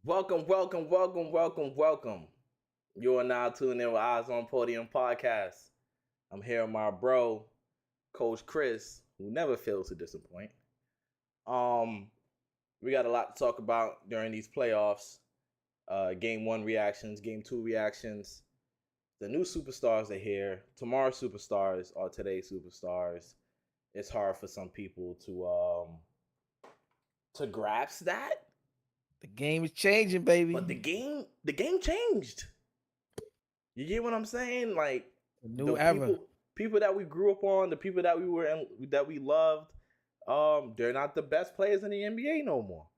Welcome. You are now tuning in with Eyesonpodium podcast. I'm here with my bro, Coach Chris, who never fails to disappoint. Um, we got a lot to talk about during these playoffs. Game one reactions, game two reactions. The new superstars are here. Tomorrow's superstars are today's superstars. It's hard for some people to grasp that. The game is changing, baby. But the game changed. You get what I'm saying? Like A new era. people that we grew up on, the people that that we loved, they're not the best players in the NBA no more.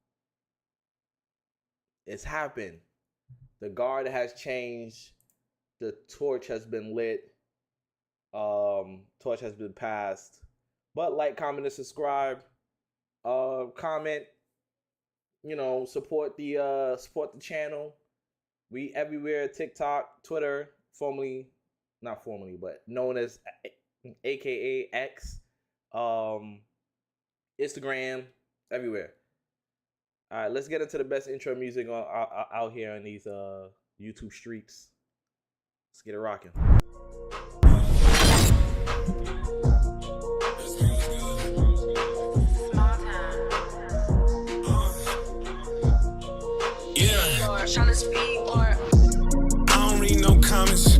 It's happened. The guard has changed. The torch has been lit. Torch has been passed. But like, comment, and subscribe. Comment. Support the channel. We everywhere: TikTok, Twitter, not formerly, but known as AKA X, Instagram, everywhere. All right, let's get into the best intro music out here in these YouTube streets. Let's get it rocking. I don't read no comments.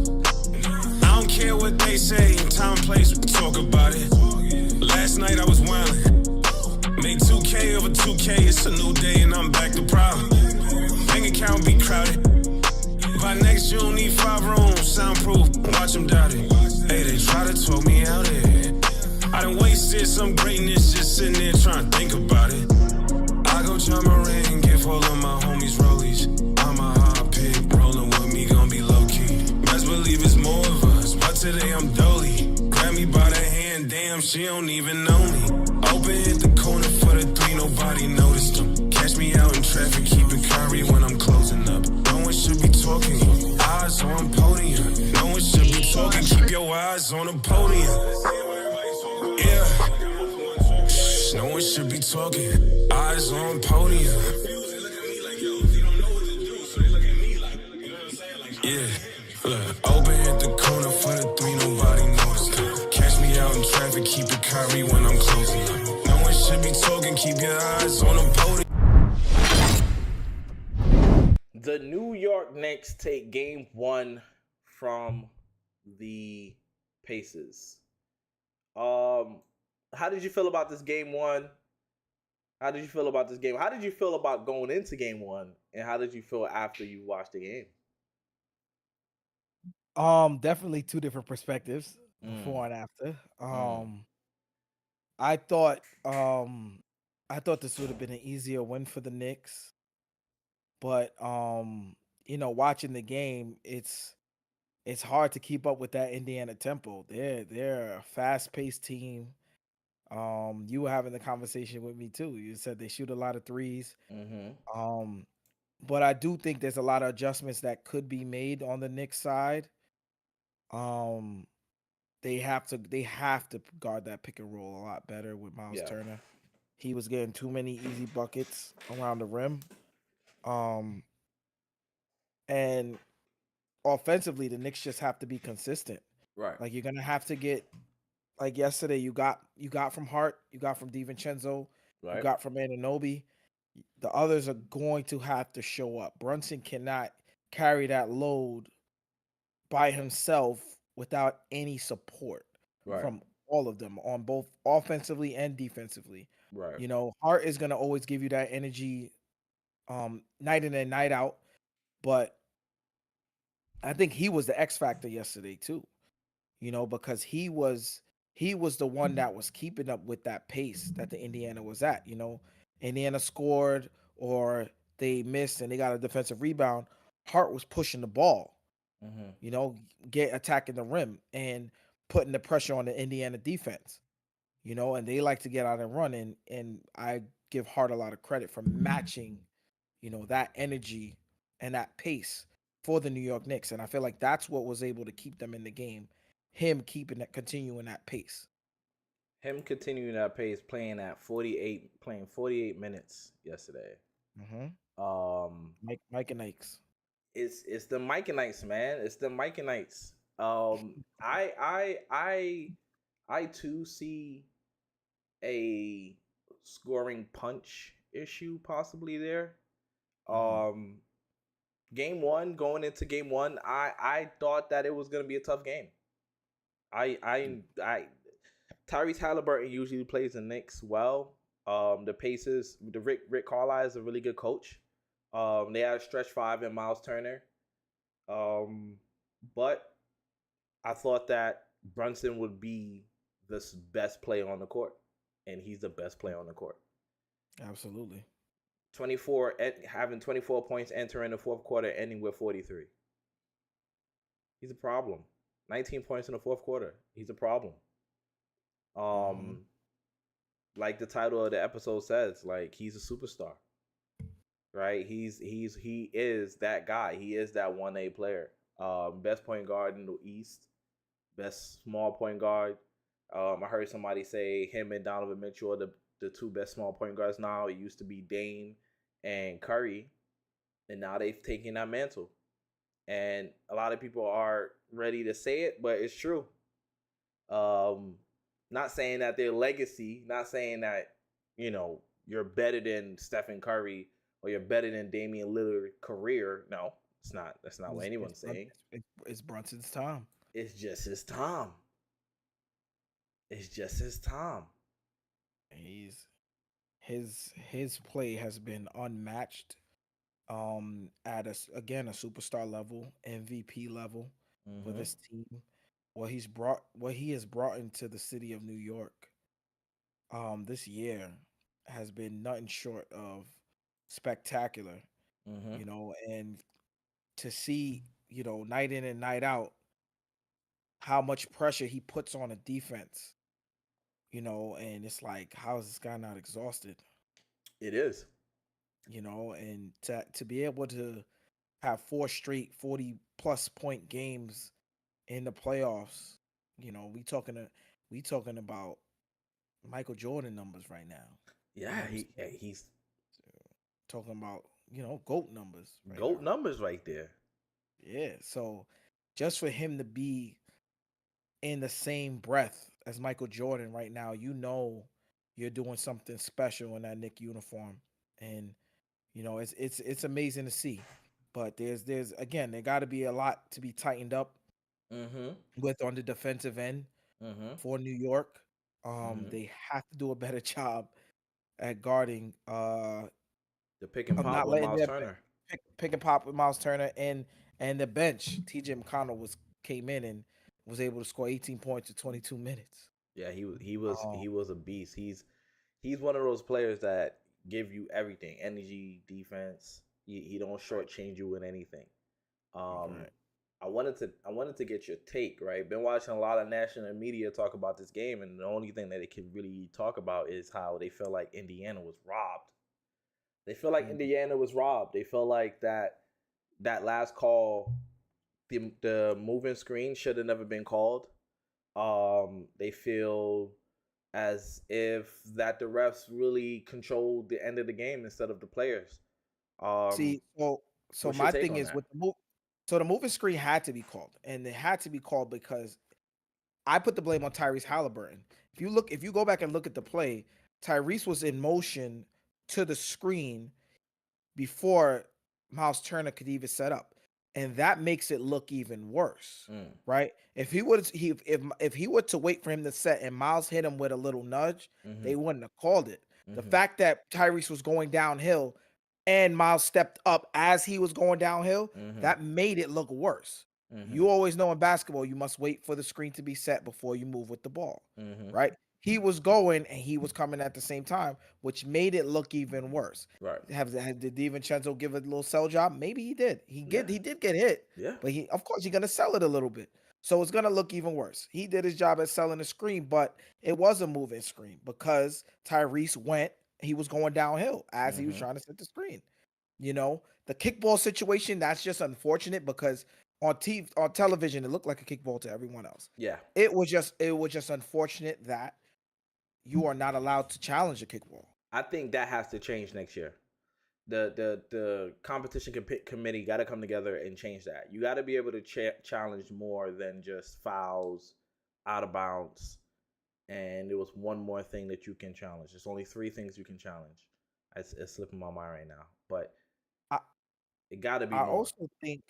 I don't care what they say. Time, place, we talk about it. Last night I was wildin'. Made 2K over 2K. It's a new day and I'm back to problem. Bank account be crowded. By next June, need 5 rooms, soundproof. Watch them doubt it. Hey, they try to talk me out here. I done wasted some greatness just sitting there trying to think about it. I go jump a ring, give all of my homies rollies. I'm a hot pig, rolling with me, gon' be low-key. Best believe it's more of us, but today I'm dolly. Grab me by the hand, damn, she don't even know me. Open hit the corner for the 3, nobody noticed them. Catch me out in traffic, keeping Curry when I'm closing up. No one should be talking, eyes on podium. No one should be talking, keep your eyes on the podium. Yeah. No one should be talking, eyes on podium. Yeah, look, open hit the corner for the 3, nobody noticed. Catch me out in traffic, keep it Kyrie when I'm closing up. No one should be talking, keep your eyes on the podium. The New York Knicks take game one from the Pacers. How did you feel about this game one? How did you feel about this game? How did you feel about going into game one? And how did you feel after you watched the game? Definitely two different perspectives, before and after. I thought this would have been an easier win for the Knicks. But watching the game, it's hard to keep up with that Indiana tempo. They're a fast-paced team. You were having the conversation with me too. You said they shoot a lot of threes. But I do think there's a lot of adjustments that could be made on the Knicks side. They have to guard that pick and roll a lot better with Miles Turner. He was getting too many easy buckets around the rim. And offensively, the Knicks just have to be consistent. Right. Like, you're gonna have to get, like yesterday, you got from Hart, you got from DiVincenzo, you got from Anunoby. The others are going to have to show up. Brunson cannot carry that load by himself without any support from all of them, on both offensively and defensively. Right. Hart is gonna always give you that energy, night in and night out. But I think he was the X factor yesterday too. Because he was the one that was keeping up with that pace that the Indiana was at. Indiana scored or they missed and they got a defensive rebound. Hart was pushing the ball, attacking the rim and putting the pressure on the Indiana defense, and they like to get out and run. And I give Hart a lot of credit for matching, that energy and that pace for the New York Knicks. And I feel like that's what was able to keep them in the game. Him continuing that pace. Him continuing that pace, playing 48 minutes yesterday. Mike and Ikes. It's the Mikenites, man. It's the Mikenites. I too see a scoring punch issue possibly there. Um, game one, going into game one, I thought that it was gonna be a tough game. I Tyrese Halliburton usually plays the Knicks well. The Pacers, the Rick Carlisle is a really good coach. They have stretch five and Miles Turner. But I thought that Brunson would be the best player on the court, and he's the best player on the court. Absolutely. 24 having 24 points entering the fourth quarter, ending with 43. He's a problem. 19 points in the fourth quarter. He's a problem. Like the title of the episode says, like he's a superstar. Right? He is that guy. He is that 1A player. Best point guard in the East. Best small point guard. I heard somebody say him and Donovan Mitchell are the two best small point guards now. It used to be Dame and Curry, and now they've taken that mantle. And a lot of people are ready to say it, but it's true. Not saying that their legacy, not saying that, you're better than Stephen Curry or you're better than Damian Lillard's career. No, it's not. That's not what anyone's saying. It's Brunson's time. It's just his time. It's just his time. His play has been unmatched. At a superstar level, MVP level for this team. What he has brought into the city of New York this year has been nothing short of spectacular. And to see, night in and night out how much pressure he puts on a defense, and it's like, how is this guy not exhausted? It is. And to be able to have 4 straight 40+ point games in the playoffs, we talking about Michael Jordan numbers right now. Yeah, he's talking about, GOAT numbers. GOAT numbers right there. Yeah, so just for him to be in the same breath as Michael Jordan right now, you're doing something special in that Knicks uniform, and it's amazing to see. But there's again, there got to be a lot to be tightened up with on the defensive end for New York. They have to do a better job at guarding the pick and pop not with letting Miles Turner. Pick and pop with Miles Turner and the bench. TJ McConnell came in and was able to score 18 points in 22 minutes. Yeah, he was a beast. He's one of those players that give you everything: energy, defense. He don't shortchange you with anything. Right. I wanted to get your take. Right, been watching a lot of national media talk about this game, and the only thing that they can really talk about is how they feel like Indiana was robbed. They feel like Indiana was robbed. They feel like that last call, the moving screen should have never been called. They feel as if that the refs really controlled the end of the game instead of the players. See, so my thing is with the moving screen had to be called, and it had to be called because I put the blame on Tyrese Halliburton. If you go back and look at the play, Tyrese was in motion to the screen before Miles Turner could even set up, and that makes it look even worse, right? If he were to wait for him to set and Miles hit him with a little nudge, they wouldn't have called it. The fact that Tyrese was going downhill and Miles stepped up as he was going downhill, that made it look worse. You always know in basketball, you must wait for the screen to be set before you move with the ball, right? He was going and he was coming at the same time, which made it look even worse. Right. Did DiVincenzo give a little sell job? Maybe he did. He did get hit. Yeah. But of course, you're gonna sell it a little bit. So it's gonna look even worse. He did his job at selling the screen, but it was a moving screen because Tyrese he was going downhill as he was trying to set the screen. The kickball situation, that's just unfortunate because on television, it looked like a kickball to everyone else. Yeah. It was just unfortunate that you are not allowed to challenge a kickball. I think that has to change next year. the competition committee got to come together and change that. You got to be able to challenge more than just fouls, out of bounds, and there was one more thing that you can challenge. There's only 3 things you can challenge. It's slipping my mind right now, but I it got to be I more. also think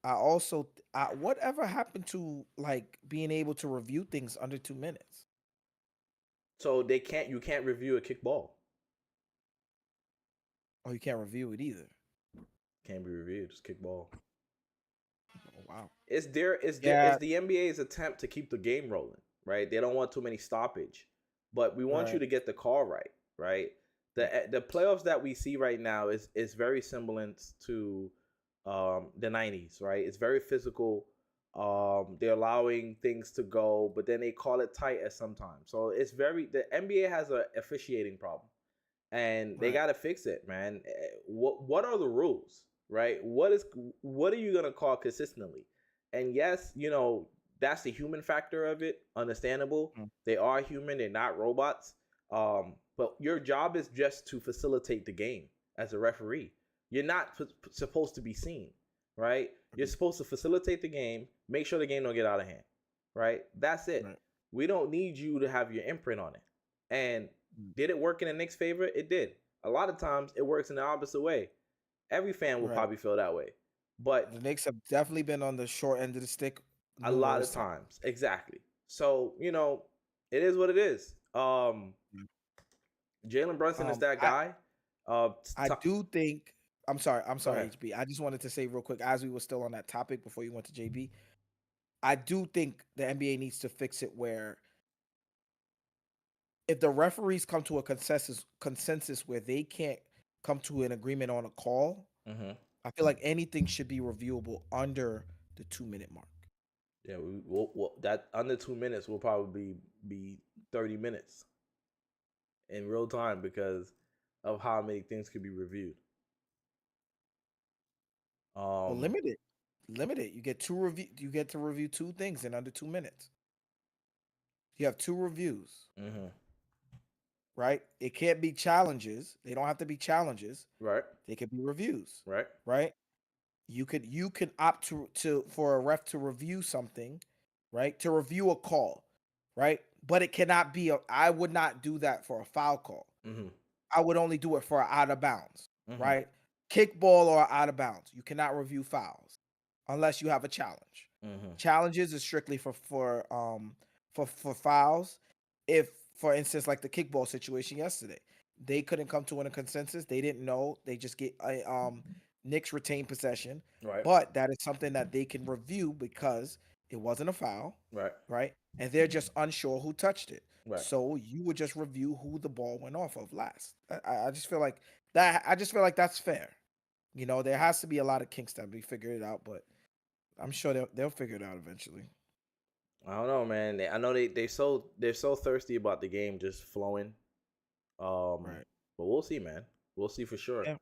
I also whatever happened to like being able to review things under 2 minutes? So you can't review a kickball. Oh, you can't review it either. Can't be reviewed. It's kickball. Oh, wow. It's Yeah. the NBA's attempt to keep the game rolling, right? They don't want too many stoppage, but we want you Right. to get the call right, right? The playoffs that we see right now is very similar to the 90s, right? It's very physical. They're allowing things to go, but then they call it tight at sometimes. So the NBA has a officiating problem, and they Right. got to fix it, man. What are the rules, right? What are you gonna call consistently? And yes, that's the human factor of it. Understandable. Mm. They are human. They're not robots. But your job is just to facilitate the game as a referee. You're not supposed to be seen, right? You're supposed to facilitate the game, make sure the game don't get out of hand, right? That's it. Right. We don't need you to have your imprint on it. And Mm. did it work in the Knicks' favor? It did. A lot of times it works in the opposite way. Every fan will Right. probably feel that way. But The Knicks have definitely been on the short end of the stick a lot numerous of times, exactly. So, it is what it is. Mm. Jalen Brunson is that I guy. I do think I'm sorry, Go ahead. HB. I just wanted to say real quick, as we were still on that topic before you went to JB, I do think the NBA needs to fix it where if the referees come to a consensus where they can't come to an agreement on a call, Mm-hmm. I feel like anything should be reviewable under the 2-minute mark. Yeah, that under 2 minutes will probably be 30 minutes in real time because of how many things could be reviewed. Well, limit it. You get you get to review 2 things in under 2 minutes. You have 2 reviews, Mm-hmm. right? It can't be challenges. They don't have to be challenges. Right. They could be reviews, Right. right? You can opt to for a ref to review something, right? To review a call, right? But it cannot be I would not do that for a foul call. Mm-hmm. I would only do it for out of bounds, Mm-hmm. right? Kickball or out of bounds. You cannot review fouls unless you have a challenge. Mm-hmm. Challenges is strictly for fouls. If, for instance, like the kickball situation yesterday, they couldn't come to a consensus. They didn't know. They just get Knicks retained possession. Right. But that is something that they can review because it wasn't a foul, Right. right? And they're just unsure who touched it. Right. So you would just review who the ball went off of last. I just feel like that. I just feel like that's fair. There has to be a lot of kinks that we figure it out, but I'm sure they'll figure it out eventually. I don't know, man. I know they're so thirsty about the game just flowing. Right. But we'll see, man. We'll see for sure. Yeah.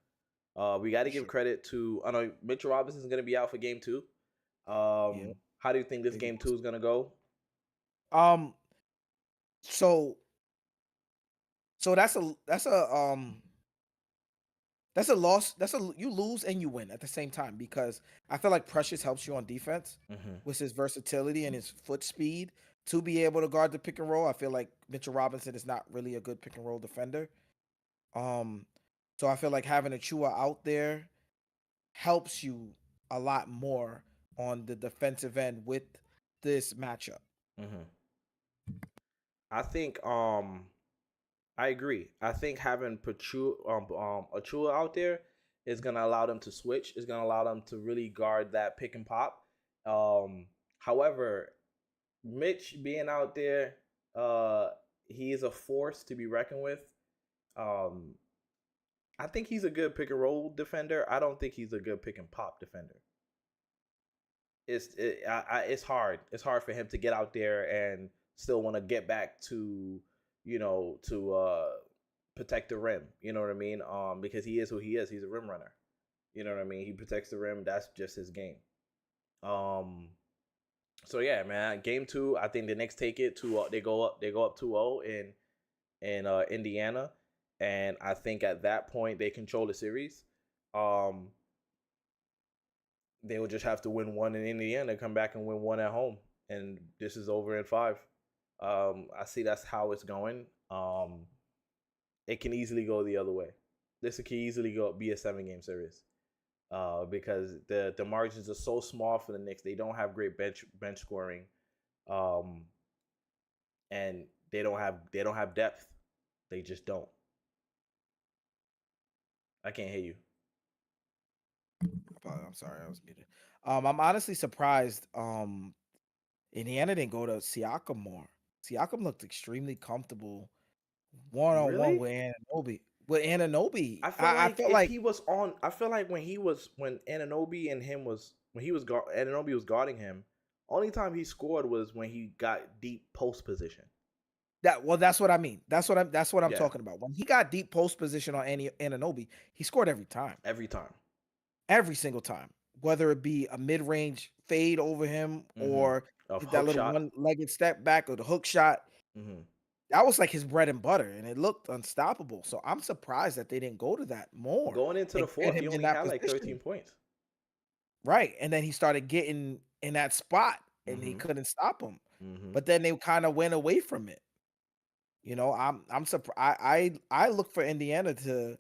We got to give credit to. I know Mitchell Robinson's going to be out for game 2. Yeah. How do you think this game 2 is going to go? So that's a loss. You lose and you win at the same time because I feel like Precious helps you on defense with his versatility and his foot speed to be able to guard the pick and roll. I feel like Mitchell Robinson is not really a good pick and roll defender. So I feel like having Achua out there helps you a lot more on the defensive end with this matchup. I think I agree. I think having Achua out there is gonna allow them to switch. Is gonna allow them to really guard that pick and pop. However, Mitch being out there, he is a force to be reckoned with. I think he's a good pick and roll defender. I don't think he's a good pick and pop defender. It's hard. It's hard for him to get out there and still want to get back to protect the rim. You know what I mean? Because he is who he is. He's a rim runner. You know what I mean? He protects the rim. That's just his game. So yeah, man. Game 2, I think the Knicks take it to. They go up 2-0 in Indiana, and I think at that point they control the series. Um, they will just have to win one in Indiana, come back and win one at home, and this is over in 5. I see that's how it's going. It can easily go the other way. This can easily be a 7-game series. Because the margins are so small for the Knicks. They don't have great bench scoring, and they don't have depth. They just don't. I can't hear you. I'm sorry, I was muted. I'm honestly surprised. Indiana didn't go to Siakam more. Siakam looked extremely comfortable one-on-one Really? with Anunoby. With Anunoby, I feel I like felt if like he was on, I feel like when Anunoby and him was when he was Anunoby was guarding him. Only time he scored was when he got deep post position. that. Well, that's what I mean. That's what I'm Yeah, talking about. When he got deep post position on Anunoby, he scored every time, every time. every single time. Whether it be a mid-range fade over him Mm-hmm. or A that hook little shot. one-legged step back or the hook shot, Mm-hmm. that was like his bread and butter, and it looked unstoppable. So I'm surprised that they didn't go to that more Going into the and get fourth, he him in only that had like 13 position. points. Right, and then he started getting in that spot, and he Mm-hmm. couldn't stop him. Mm-hmm. But then they kind of went away from it. I'm surprised. I look for Indiana to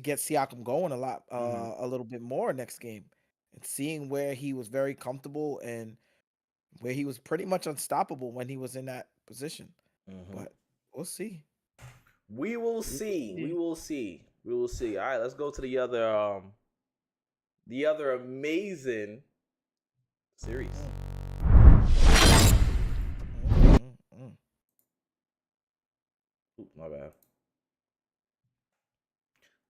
get Siakam going Mm-hmm. a little bit more next game, and seeing where he was very comfortable and where he was pretty much unstoppable when he was in that position. Mm-hmm. But we'll see. We will We will see. We see. will see. We will see. All right, let's go to the other amazing series. Mm, mm. Oops, my bad.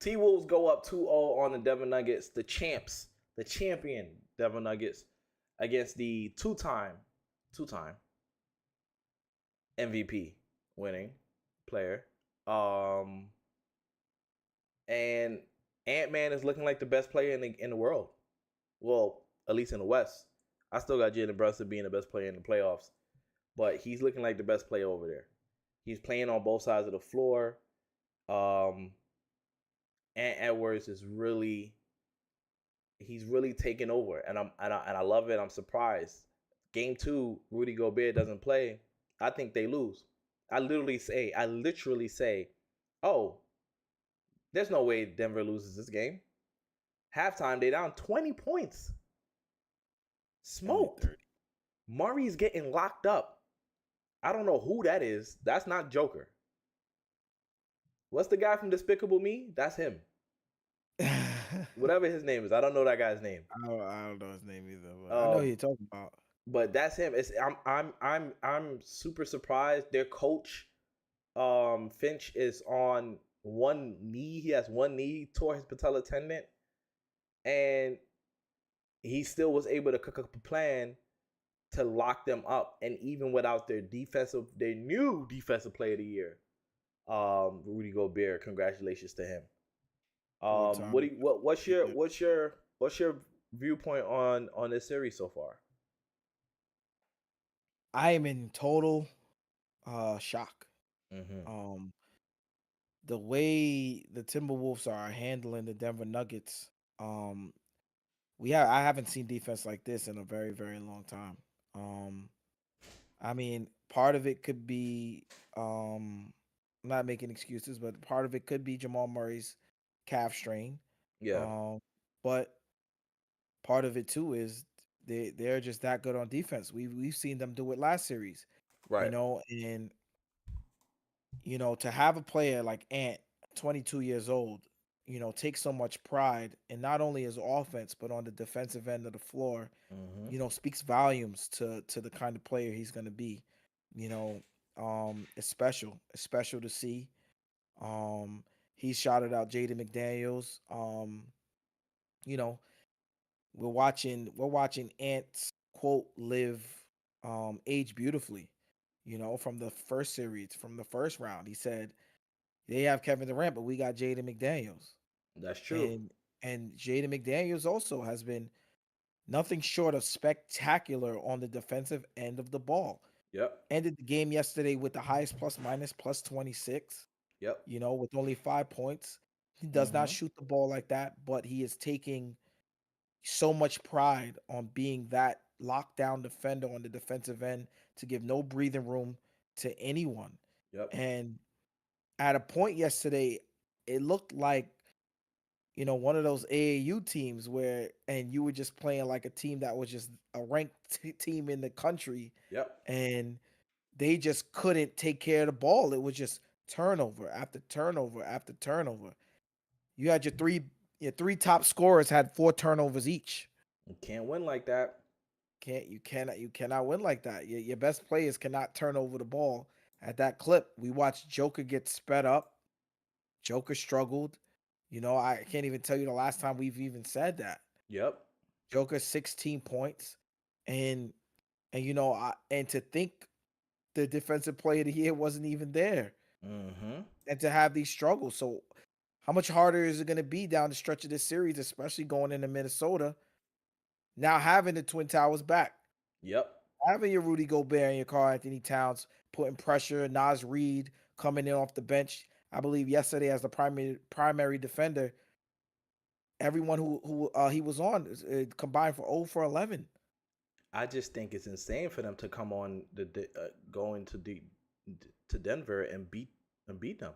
T Wolves go up 2-0 on the Denver Nuggets, the champion Denver Nuggets against the two-time MVP winning player. And Ant-Man is looking like the best player in the world. Well, at least in the West. I still got Jalen Brunson being the best player in the playoffs, but he's looking like the best player over there. He's playing on both sides of the floor. Ant Edwards is he's really taking over, and I love it. I'm surprised. Game 2, Rudy Gobert doesn't play. I think they lose. I literally say, oh, there's no way Denver loses this game. Halftime, they down 20 points. Only Smoked. 30. Murray's getting locked up. I don't know who that is. That's not Joker. What's the guy from Despicable Me? That's him. Whatever his name is. I don't know that guy's name. I don't know his name either, but I know who you're talking about. But that's him. I'm super surprised. Their coach, Finch, is on one knee. He has one knee, tore his patella tendon, and he still was able to cook up a plan to lock them up. And even without their new defensive player of the year, Rudy Gobert. Congratulations to him. What's your viewpoint on this series so far? I am in total shock. Mm-hmm. The way the Timberwolves are handling the Denver Nuggets, I haven't seen defense like this in a very, very long time. I mean, part of it could be I'm not making excuses, but part of it could be Jamal Murray's calf strain. Yeah. But part of it too is they're just that good on defense. We've seen them do it last series, Right. and to have a player like Ant, 22 years old, take so much pride in not only his offense but on the defensive end of the floor, Mm-hmm. speaks volumes to the kind of player he's going to be. It's special to see. He shouted out Jaden McDaniels. You know, we're watching Ant's quote live age beautifully. From the first series, from the first round, he said they have Kevin Durant, but we got Jaden McDaniels. That's true. And Jaden McDaniels also has been nothing short of spectacular on the defensive end of the ball. Yep. Ended the game yesterday with the highest plus minus plus 26, Yep. with only 5 points. He does not Mm-hmm. shoot the ball like that, but he is taking so much pride on being that lockdown defender on the defensive end to give no breathing room to anyone. Yep. And at a point yesterday, it looked like, one of those AAU teams where, and you were just playing like a team that was just a ranked team in the country, Yep. and they just couldn't take care of the ball. It was just turnover after turnover after turnover. You had your three top scorers had 4 turnovers each. You can't win like that. You cannot win like that. Your best players cannot turn over the ball at that clip. We watched Joker get sped up. Joker struggled. I can't even tell you the last time we've even said that. Yep. Joker 16 points, and and to think the defensive player of the year wasn't even there, Mm-hmm. and to have these struggles. So, how much harder is it going to be down the stretch of this series, especially going into Minnesota? Now having the Twin Towers back, Yep. having your Rudy Gobert and your Karl Anthony Towns putting pressure, Nas Reed coming in off the bench. I believe yesterday as the primary defender, everyone who he was on combined for 0 for 11. I just think it's insane for them to come on go into to Denver and beat them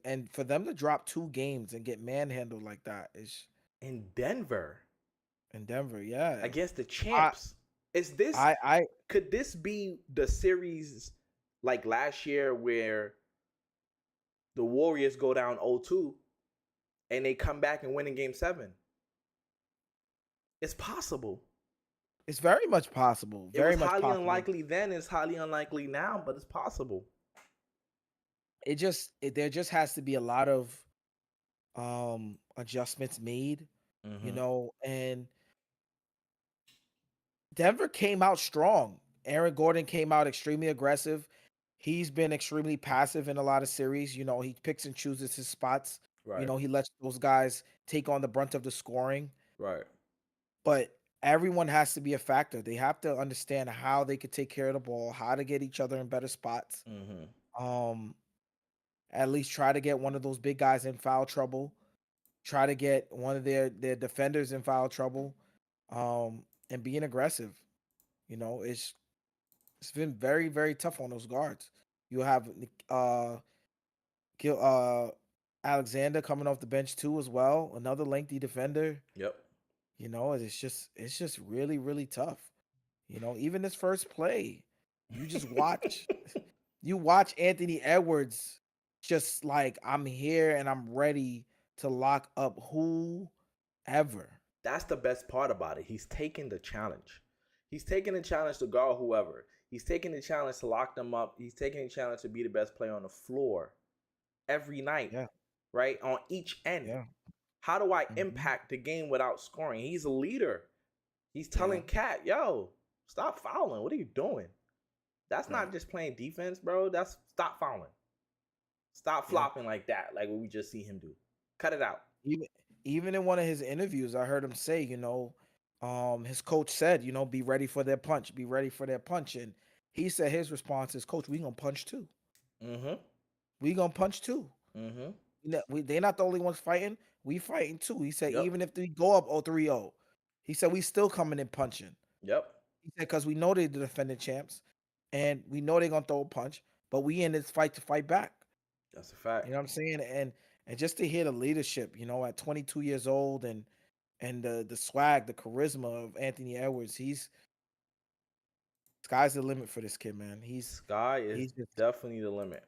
And for them to drop 2 games and get manhandled like that is in Denver in Denver, yeah. against the I champs. Is this I I could this be the series like last year where the Warriors go down 0-2 and they come back and win in game 7? It's possible. It's very much possible. It Very was much highly possible. unlikely then, it's highly unlikely now, but it's possible. There just has to be a lot of adjustments made, Mm-hmm. and Denver came out strong. Aaron Gordon came out extremely aggressive. He's been extremely passive in a lot of series. He picks and chooses his spots. Right. He lets those guys take on the brunt of the scoring. Right. But everyone has to be a factor. They have to understand how they could take care of the ball, how to get each other in better spots. Mm-hmm. At least try to get one of those big guys in foul trouble. Try to get one of their defenders in foul trouble. And being aggressive. It's been very, very tough on those guards. You have Gil, Alexander coming off the bench too as well, another lengthy defender. Yep. It's just really, really tough. Even this first play, you just watch you watch Anthony Edwards just like, I'm here and I'm ready to lock up whoever. That's the best part about it. He's taking the challenge. He's taking the challenge to guard whoever. He's taking the challenge to lock them up. He's taking the challenge to be the best player on the floor every night, Yeah, right? On each end. yeah. How do I Mhm. impact the game without scoring? He's a leader. He's telling Yeah. Cat, yo, stop fouling. What are you doing? That's Right. not just playing defense, bro. That's stop fouling. Stop Yeah. flopping like that, like what we just see him do. Cut it out. Even in one of his interviews, I heard him say, his coach said, be ready for their punch, be ready for their punch. And he said his response is, Coach, we gonna punch too. Mm-hmm. We gonna punch too. Mm-hmm. They're not the only ones fighting. We fighting too. He said, Yep. even if we go up 0-3-0, he said, we still coming in punching. Yep. He said, because we know they're the defending champs and we know they're gonna throw a punch, but we in this fight to fight back. That's a fact. You know what I'm saying? And just to hear the leadership, at 22 years old, and the swag, the charisma of Anthony Edwards, sky's the limit for this kid, man. Sky is definitely the limit.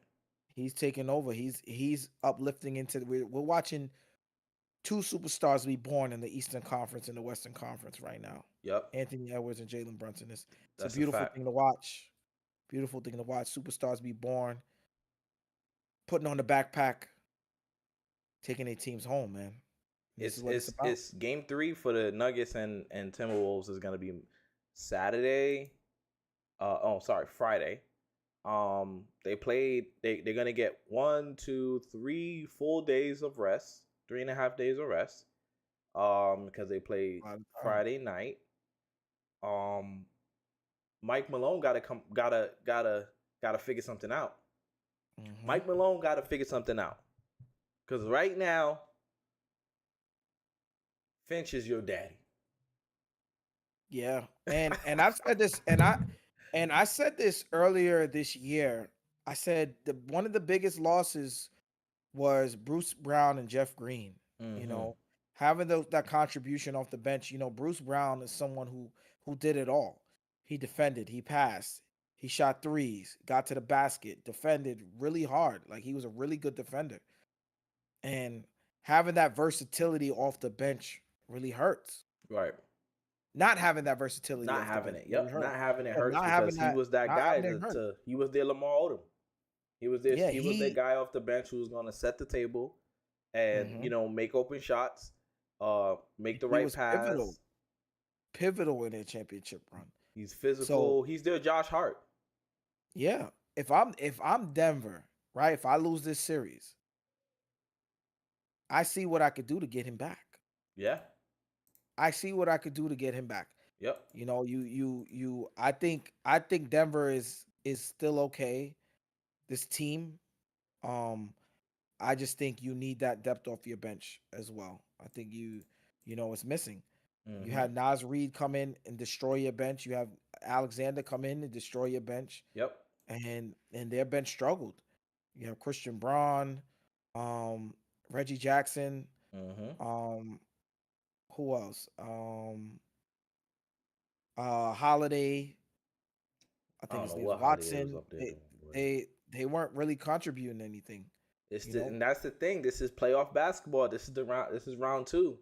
He's taking over. He's uplifting into we're watching 2 superstars be born in the Eastern Conference and the Western Conference right now. Yep. Anthony Edwards and Jalen Brunson. It's That's a beautiful fact. thing to watch. Beautiful thing to watch. Superstars be born, putting on the backpack, taking their teams home, man. This is what it's about. It's game 3 for the Nuggets and Timberwolves is gonna be Saturday. Friday. They're gonna get 1, 2, 3 full days of rest, 3.5 days of rest. Because they played Friday night. Mike Malone gotta figure something out. Mhm. Mike Malone gotta figure something out. Because right now, Finch is your daddy. Yeah, and I've said this, and I said this earlier this year. I said one of the biggest losses was Bruce Brown and Jeff Green. You Mm-hmm. know, having that contribution off the bench. You know, Bruce Brown is someone who did it all. He defended, he passed, he shot threes, got to the basket, defended really hard. Like he was a really good defender. And having that versatility off the bench really hurts. Right. Not having that versatility Not off the having bench it. really Yep. hurts. Not having it Yeah, hurts not because having he was that not guy having it hurt. he was their Lamar Odom. He was this. Yeah, He was the guy off the bench who was going to set the table, and make open shots, make the he right was pass. pivotal in their championship run. He's physical. So He's their Josh Hart. yeah, if I'm Denver, right? If I lose this series, I see what I could do to get him back. Yeah. I see what I could do to get him back. Yep. You know, I think Denver is still okay. This team, I just think you need that depth off your bench as well. I think it's missing. You had Naz Reid come in and destroy your bench. You have Alexander come in and destroy your bench. Yep. And their bench struggled. You have Christian Braun, Reggie Jackson, who else? Holiday. I think his name's Watson. They weren't really contributing anything. And that's the thing. This is playoff basketball. This is round 2.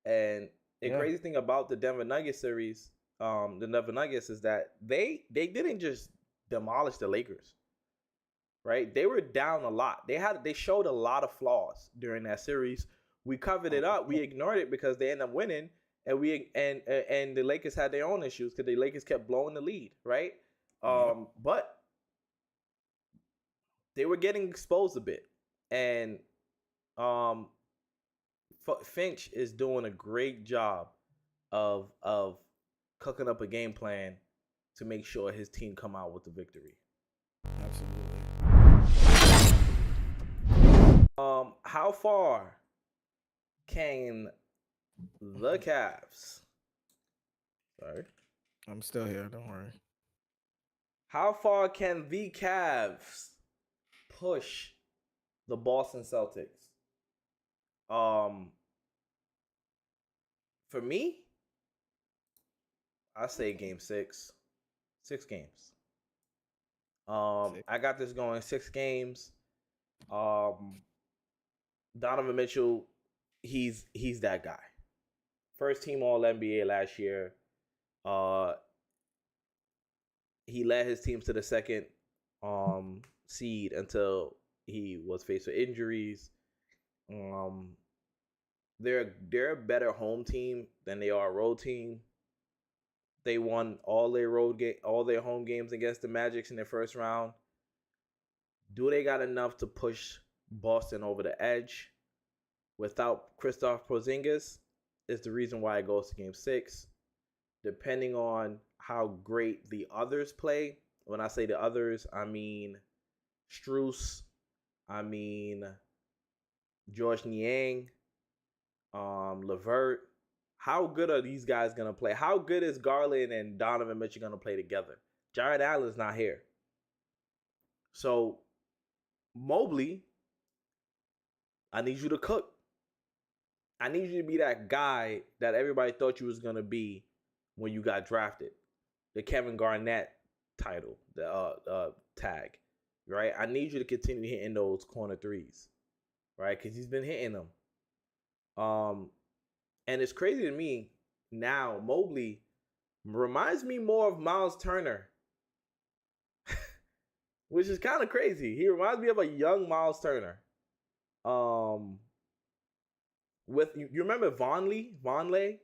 And the crazy thing about the Denver Nuggets series, the Denver Nuggets, is that they didn't just demolish the Lakers. Right? They were down a lot. They showed a lot of flaws during that series. We covered it up. We ignored it because they ended up winning, and the Lakers had their own issues because the Lakers kept blowing the lead, right? But they were getting exposed a bit, and Finch is doing a great job of cooking up a game plan to make sure his team come out with the victory. Absolutely. How far can the Cavs? Sorry, I'm still here. Don't worry. How far can the Cavs push the Boston Celtics? For me, I say game 6. 6 games. I got this going 6 games. Donovan Mitchell, he's that guy. First team All NBA last year. He led his teams to the second seed until he was faced with injuries. They're a better home team than they are a road team. They won all their home games against the Magic in their first round. Do they got enough to push Boston over the edge? Without Kristaps Porzingis is the reason why it goes to game 6. Depending on how great the others play. When I say the others, I mean Strus, I mean George Niang, Levert. How good are these guys going to play? How good is Garland and Donovan Mitchell going to play together? Jared Allen's not here. So, Mobley, I need you to cook. I need you to be that guy that everybody thought you was going to be when you got drafted. The Kevin Garnett title, the tag, right? I need you to continue hitting those corner threes, right? Because he's been hitting them. And it's crazy to me now, Mobley reminds me more of Miles Turner, which is kind of crazy. He reminds me of a young Miles Turner. With you remember Vonleh?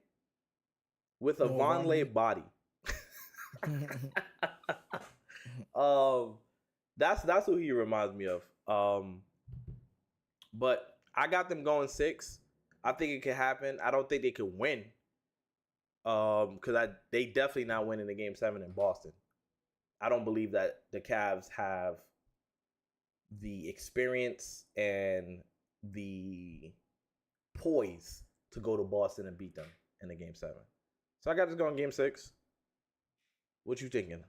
With a Vonleh body. That's who he reminds me of. But I got them going 6. I think it could happen. I don't think they could win. Because they definitely not winning the game 7 in Boston. I don't believe that the Cavs have the experience and the poise to go to Boston and beat them in the Game 7. So I got this going Game 6. What you thinking?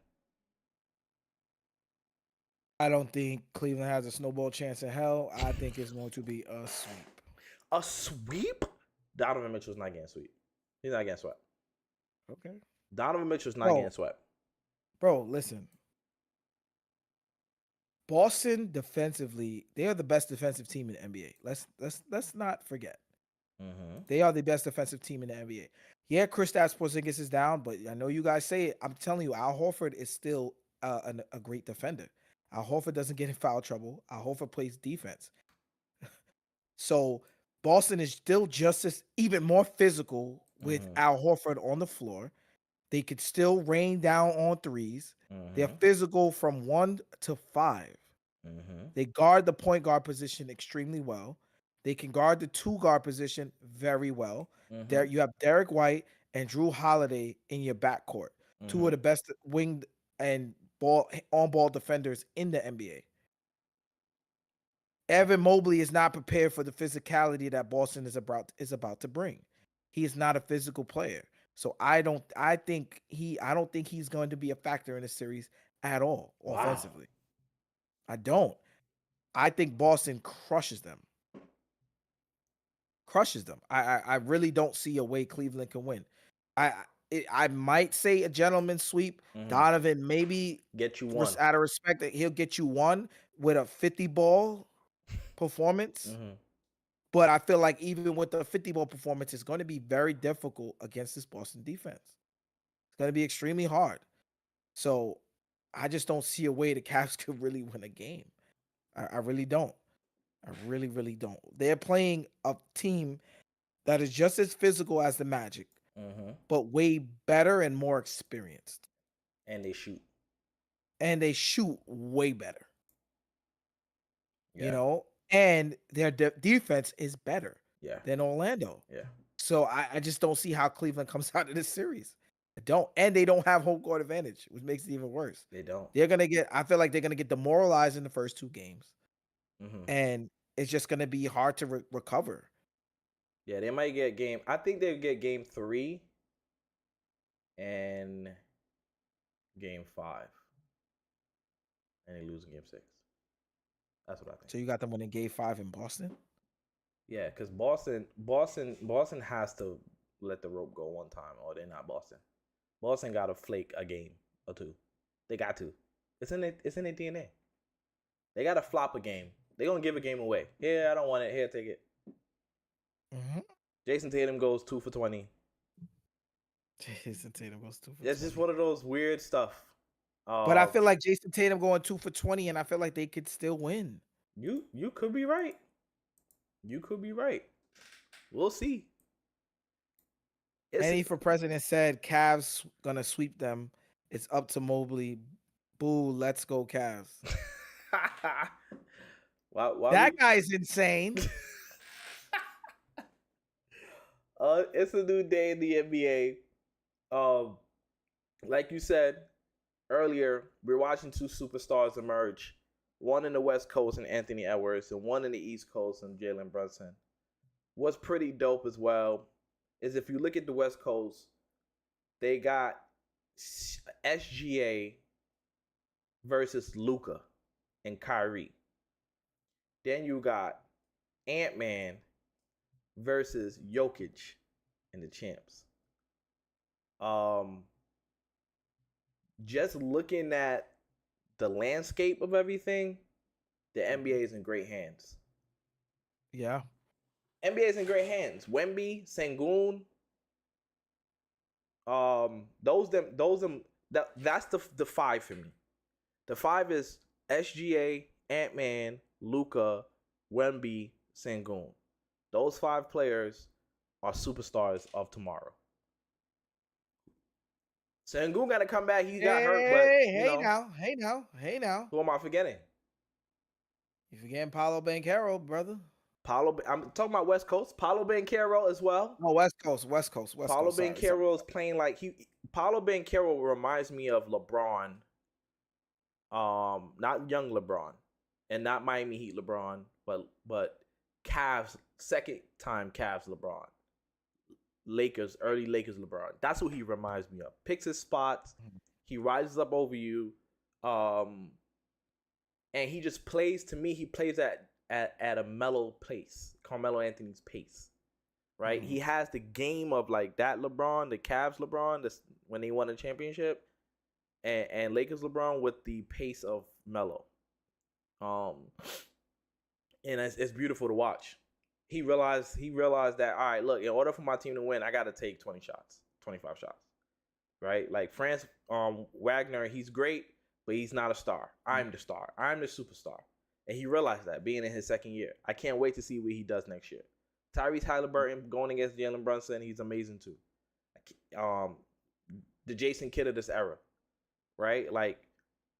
I don't think Cleveland has a snowball chance in hell. I think it's going to be a sweep. A sweep? Donovan Mitchell's not getting sweep. He's not getting swept. Okay. Donovan Mitchell's not getting swept. Bro, listen. Boston defensively, they are the best defensive team in the NBA. Let's not forget. Mm-hmm. They are the best defensive team in the NBA. Yeah, Kristaps Porzingis is down, but I know you guys say it. I'm telling you, Al Horford is still a great defender. Al Horford doesn't get in foul trouble. Al Horford plays defense. So Boston is still just as even more physical with Al Horford on the floor. They could still rain down on threes. They're physical from 1 to 5. They guard the point guard position extremely well. They can guard the 2 guard position very well. There you have Derek White and Drew Holiday in your backcourt. 2 of the best winged and on-ball defenders in the NBA. Evan Mobley is not prepared for the physicality that Boston is about to bring. He is not a physical player. So I don't think he's going to be a factor in the series at all offensively. I don't. I think Boston crushes them. I really don't see a way Cleveland can win. I might say a gentleman's sweep. Donovan maybe get you one out of respect that he'll get you one with a 50-ball performance. But I feel like even with the 50-ball performance, it's going to be very difficult against this Boston defense. It's going to be extremely hard. So I just don't see a way the Cavs could really win a game. I really don't. I really, really don't. They're playing a team that is just as physical as the Magic, but way better and more experienced. And they shoot. And they shoot way better. Yeah. You know? And their defense is better than Orlando. Yeah. So I just don't see how Cleveland comes out of this series. I don't. And they don't have home court advantage, which makes it even worse. They don't. I feel like they're going to get demoralized in the first 2 games. And it's just going to be hard to recover. Yeah, they might get I think they'll get game 3 and game 5. And they lose in game 6. That's what I think. So you got them winning game 5 in Boston? Yeah, because Boston has to let the rope go one time, or they're not Boston. Boston got to flake a game or 2. They got to. It's in their DNA. They got to flop a game. They're going to give a game away. Yeah, I don't want it. Here, take it. Jason Tatum goes 2 for 20. Jason Tatum goes 2 for 20. It's just one of those weird stuff. But I feel like Jason Tatum going 2 for 20, and I feel like they could still win. You could be right. You could be right. We'll see. Annie for President said Cavs gonna sweep them. It's up to Mobley. Boo, let's go Cavs. That guy's insane. It's a new day in the NBA. Like you said earlier, we're watching 2 superstars emerge. One in the West Coast and Anthony Edwards, and one in the East Coast and Jalen Brunson. What's pretty dope as well is if you look at the West Coast, they got SGA versus Luka and Kyrie. Then you got Ant-Man versus Jokic and the champs. Just looking at the landscape of everything, the NBA is in great hands. Yeah. NBA is in great hands. Wemby, Sengun, that's the 5 for me. The 5 is SGA, Ant-Man, Luka, Wemby, Sengun. Those 5 players are superstars of tomorrow. Sengun got to come back. He got hurt, but hey now. Who am I forgetting? You forgetting Paolo Banchero, brother. I'm talking about West Coast. Paolo Banchero as well. Oh, West Coast. Paolo Banchero is playing like Paolo Banchero reminds me of LeBron. Not young LeBron, and not Miami Heat LeBron, but Cavs, second time Cavs LeBron. Lakers, early Lakers LeBron. That's who he reminds me of. Picks his spots. He rises up over you. And he just plays, to me, he plays at a mellow pace. Carmelo Anthony's pace. Right? He has the game of like that LeBron, the Cavs LeBron, when they won a championship, and Lakers LeBron with the pace of Melo. And it's beautiful to watch. He realized that, all right, look, in order for my team to win, I got to take 25 shots. Right? Like Franz Wagner, he's great, but he's not a star. I'm the star. I'm the superstar. And he realized that being in his second year. I can't wait to see what he does next year. Tyrese Halliburton going against Jalen Brunson, he's amazing too. The Jason Kidd of this era, right? Like,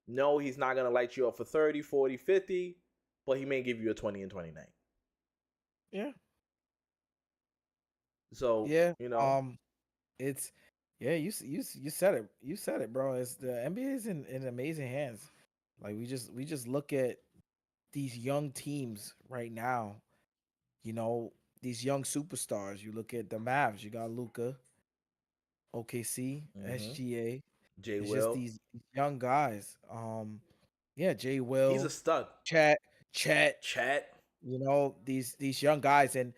no, he's not going to light you up for 30, 40, 50, but he may give you a 20 and 29. Yeah. So, yeah, it's you said it. You said it, bro. It's the NBA is in amazing hands. Like we just look at these young teams right now. These young superstars. You look at the Mavs. You got Luka, OKC, SGA. J. It's Will. just these young guys. J. Will. He's a stud. Chet. These young guys, and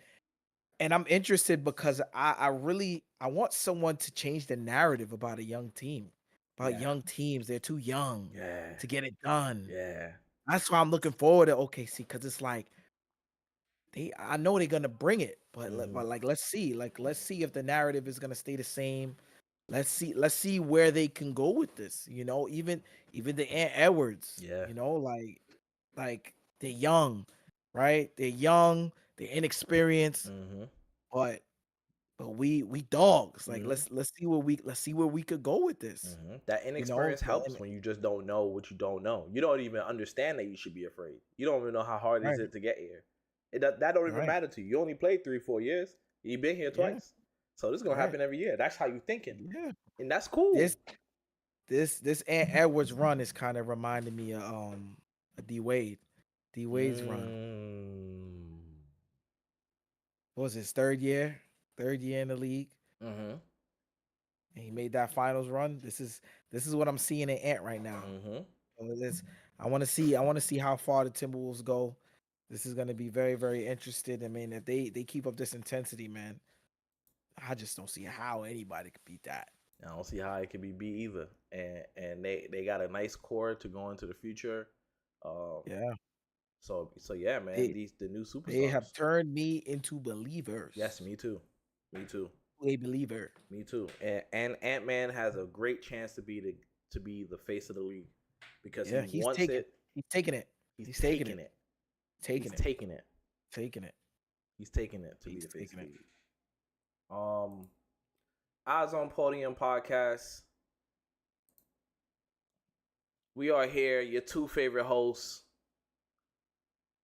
I'm interested because I want someone to change the narrative about a young team. Young teams, they're too young to get it done. Yeah. That's why I'm looking forward to OKC, because it's like I know they're gonna bring it, but let's see. Let's see if the narrative is gonna stay the same. Let's see where they can go with this. Even the Ant Edwards. Yeah. Like they're young, right? They're young, they're inexperienced, but we dogs. Like let's see where we could go with this. That inexperience helps when you just don't know what you don't know. You don't even understand that you should be afraid. You don't even know how hard is it to get here. That don't even matter to you. You only played 3-4 years. You've been here twice. So this is gonna happen every year. That's how you thinking. Yeah. And that's cool. This Ant Edwards run is kind of reminding me of D Wade. D Wade's run. What was his third year in the league? And he made that finals run. This is what I'm seeing in Ant right now. I want to see how far the Timberwolves go. This is going to be very, very interesting. I mean, if they keep up this intensity, man, I just don't see how anybody could beat that. I don't see how it could be beat either. And they got a nice core to go into the future. So yeah, man. The new superstars. They have turned me into believers. Yes, me too. A believer. Me too. And Ant-Man has a great chance to be the face of the league because he wants it. He's taking it. He's taking it. Taking it to be the face of the league. Eyesonpodium podcast. We are here, your two favorite hosts,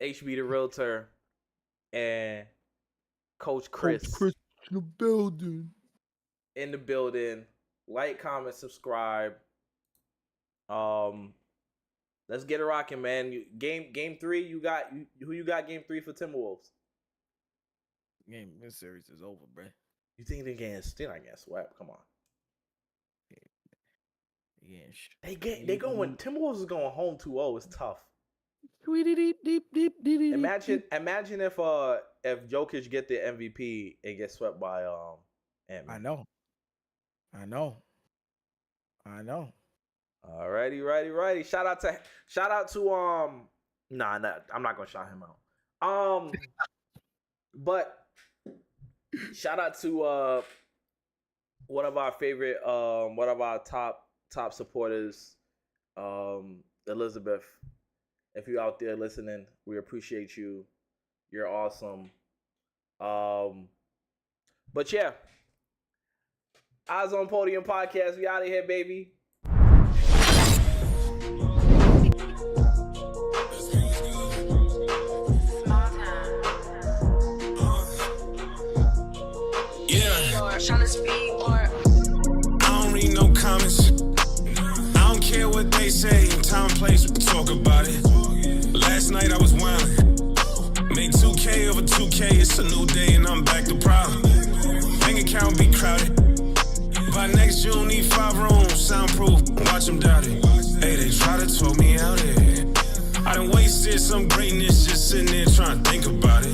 HB the Realtor and Coach Chris. Coach Chris in the building. In the building. Like, comment, subscribe. Let's get it rocking, man. Game 3, who you got game 3 for Timberwolves? This series is over, bro. You think they're still not getting swept? Come on. They going. Timberwolves is going home 2-0. It's tough. Imagine if Jokic get the MVP and get swept by Ant-Man. I know. Alrighty. Shout out to I'm not gonna shout him out. But shout out to one of our favorite one of our top supporters, Elizabeth. If you're out there listening, we appreciate you. You're awesome. But yeah, Eyesonpodium podcast. We out of here, baby. I don't read no comments. I don't care what they say. Time and place, we can talk about it. Last night I was wildin'. Made 2K over 2K, it's a new day and I'm back to problem. Bank account be crowded. By next June, need 5 rooms, soundproof, watch them doubt it. Hey, they try to talk me out here. I done wasted some greatness just sitting there trying to think about it.